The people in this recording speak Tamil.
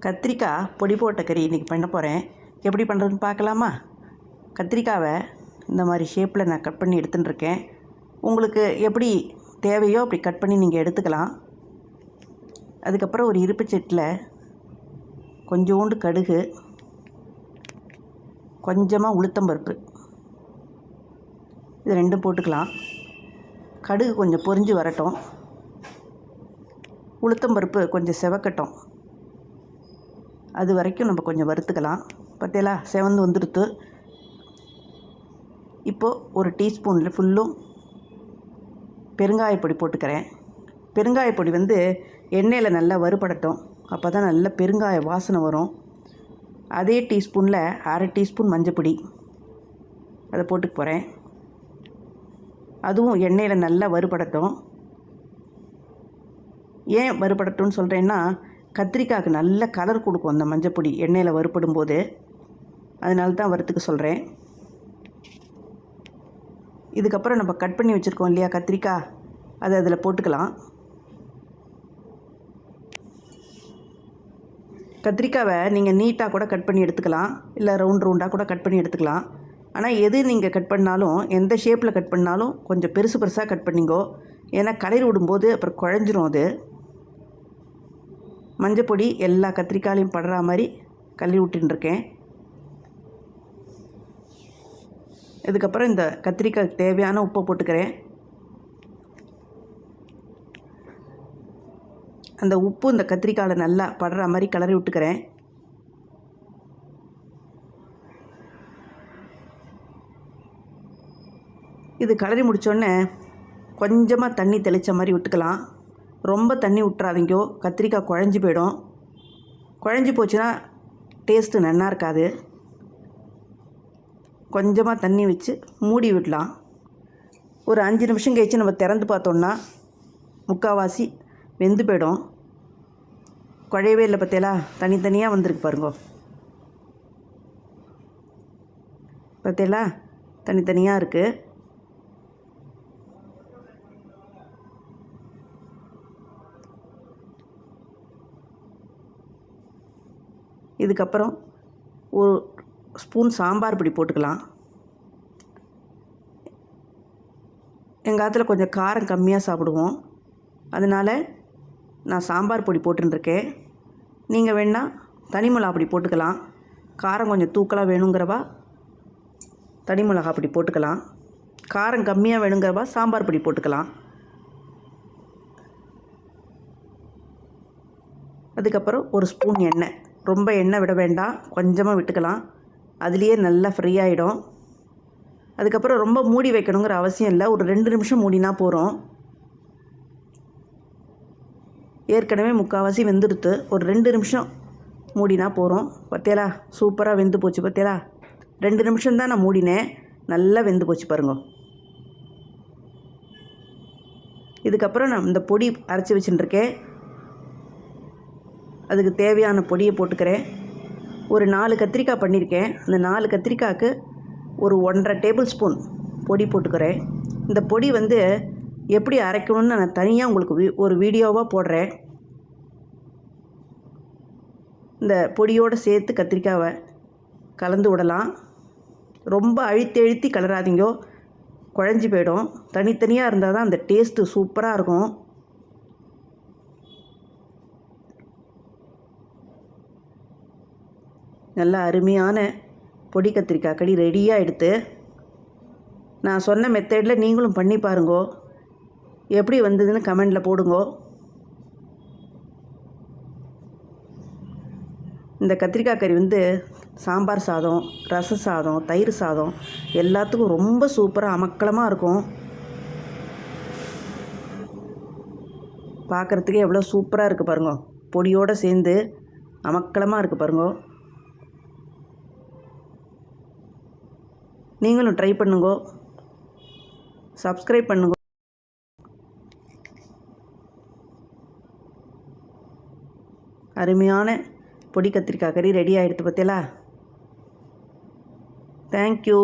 கத்திரிக்காய் பொடி போட்ட கறி இன்றைக்கி பண்ண போகிறேன். எப்படி பண்ணுறதுன்னு பார்க்கலாமா? கத்திரிக்காவை இந்த மாதிரி ஷேப்பில் நான் கட் பண்ணி எடுத்துட்டுருக்கேன். உங்களுக்கு எப்படி தேவையோ அப்படி கட் பண்ணி நீங்கள் எடுத்துக்கலாம். அதுக்கப்புறம் ஒரு இருப்பு சட்டியில் கொஞ்சோண்டு கடுகு, கொஞ்சமாக உளுத்தம்பருப்பு, இது ரெண்டும் போட்டுக்கலாம். கடுகு கொஞ்சம் பொரிஞ்சு வரட்டும், உளுத்தம்பருப்பு கொஞ்சம் செவக்கட்டும். அது வரைக்கும் நம்ம கொஞ்சம் வறுத்துக்கலாம். பார்த்தீங்களா, செவந்து வந்துடுத்து. இப்போது ஒரு டீஸ்பூனில் ஃபுல்லும் பெருங்காயப்பொடி போட்டுக்கிறேன். பெருங்காயப்பொடி எண்ணெயில் நல்லா வறுபடட்டும், அப்போ தான் நல்ல பெருங்காய வாசனை வரும். அதே டீஸ்பூனில் அரை டீஸ்பூன் மஞ்சப்பொடி அதை போட்டுக்க போகிறேன். அதுவும் எண்ணெயில் நல்லா வறுபடட்டும். ஏன் வறுபடட்டும்னு சொல்கிறேன்னா, கத்திரிக்காய்க்கு நல்ல கலர் கொடுக்கும் அந்த மஞ்சப்பொடி எண்ணெயில் வறுபடும் போது. அதனால தான் வறுத்துக்க சொல்கிறேன். இதுக்கப்புறம் நம்ம கட் பண்ணி வச்சுருக்கோம் இல்லையா கத்திரிக்காய், அதை அதில் போட்டுக்கலாம். கத்திரிக்காவை நீங்கள் நீட்டாக கூட கட் பண்ணி எடுத்துக்கலாம், இல்லை ரவுண்டாக கூட கட் பண்ணி எடுத்துக்கலாம். ஆனால் எது நீங்கள் கட் பண்ணாலும், எந்த ஷேப்பில் கட் பண்ணாலும் கொஞ்சம் பெருசாக கட் பண்ணிங்கோ. ஏன்னா கலரி விடும்போது அப்புறம் குழஞ்சிரும். அது மஞ்சப்பொடி எல்லா கத்திரிக்காயிலையும் படுற மாதிரி கழுவி விட்டுருக்கேன். இதுக்கப்புறம் இந்த கத்திரிக்காய்க்கு தேவையான உப்பை போட்டுக்கிறேன். அந்த உப்பு இந்த கத்திரிக்காயில் நல்லா படுற மாதிரி கிளறி விட்டுக்கிறேன். இது கிளறி முடித்தோடனே கொஞ்சமாக தண்ணி தெளித்த மாதிரி விட்டுக்கலாம். ரொம்ப தண்ணி விட்டுறாதீங்கோ, கத்திரிக்காய் குழஞ்சி போயிடும். குழஞ்சி போச்சுன்னா டேஸ்ட்டு நல்லா இருக்காது. கொஞ்சமாக தண்ணி வச்சு மூடி விடலாம். ஒரு 5 நிமிஷம் கழிச்சு நம்ம திறந்து பார்த்தோன்னா முக்கால்வாசி வெந்து போயிடும். குழையவே இல்லை. பார்த்தீங்களா, தனித்தனியாக வந்திருக்கு பாருங்க. பார்த்தீங்களா, தனித்தனியாக இருக்குது. இதுக்கப்புறம் ஒரு ஸ்பூன் சாம்பார் பொடி போட்டுக்கலாம். எங்கள் ஆற்றுல கொஞ்சம் காரம் கம்மியாக சாப்பிடுவோம், அதனால் நான் சாம்பார் பொடி போட்டுருக்கேன். நீங்கள் வேணால் தனி மிளகா பொடி போட்டுக்கலாம். காரம் கொஞ்சம் தூக்கலாக வேணுங்கிறவா தனி மிளகா பொடி போட்டுக்கலாம். காரம் கம்மியாக வேணுங்கிறவா சாம்பார் பொடி போட்டுக்கலாம். அதுக்கப்புறம் ஒரு ஸ்பூன் எண்ணெய், ரொம்ப எண்ணெய் விட வேண்டாம், கொஞ்சமாக விட்டுக்கலாம். அதுலேயே நல்லா ஃப்ரீ ஆகிடும். அதுக்கப்புறம் ரொம்ப மூடி வைக்கணுங்கிற அவசியம் இல்லை, ஒரு 2 நிமிஷம் மூடினா போகிறோம். ஏற்கனவே முக்கால்வாசி வெந்துடுத்து, ஒரு 2 நிமிஷம் மூடினா போகிறோம். பார்த்தீங்களா, சூப்பராக வெந்து போச்சு. பார்த்தீங்களா, 2 நிமிஷம் தான் நான் மூடினேன், நல்லா வெந்து போச்சு பாருங்க. இதுக்கப்புறம் நான் இந்த பொடி அரைச்சி வச்சுட்டுருக்கேன், அதுக்கு தேவையான பொடியை போட்டுக்கிறேன். ஒரு 4 கத்திரிக்காய் பண்ணியிருக்கேன். அந்த 4 கத்திரிக்காய்க்கு ஒரு 1.5 டேபிள் ஸ்பூன் பொடி போட்டுக்கிறேன். இந்த பொடி எப்படி அரைக்கணும்னு நான் தனியாக உங்களுக்கு ஒரு வீடியோவாக போடுறேன். இந்த பொடியோடு சேர்த்து கத்திரிக்காவை கலந்து விடலாம். ரொம்ப அழுத்தி கலராதிங்கோ, குழஞ்சி போயிடும். தனித்தனியாக இருந்தால் தான் அந்த டேஸ்ட்டு சூப்பராக இருக்கும். நல்ல அருமையான பொடி கத்திரிக்காய் கறி ரெடியாக எடுத்து, நான் சொன்ன மெத்தடில் நீங்களும் பண்ணி பாருங்கோ. எப்படி வந்ததுன்னு கமெண்டில் போடுங்கோ. இந்த கத்திரிக்காய் கறி சாம்பார் சாதம், ரச சாதம், தயிர் சாதம் எல்லாத்துக்கும் ரொம்ப சூப்பராக அமக்கலமாக இருக்கும். பார்க்குறதுக்கே எவ்வளோ சூப்பராக இருக்குது பாருங்க. பொடியோடு சேர்ந்து அமக்கலமாக இருக்குது பாருங்க. நீங்களும் ட்ரை பண்ணுங்கோ, சப்ஸ்கிரைப் பண்ணுங்க. அருமையான பொடி கத்திரிக்காய் கறி ரெடி ஆகிடுது. பார்த்தீங்களா? தேங்க்யூ.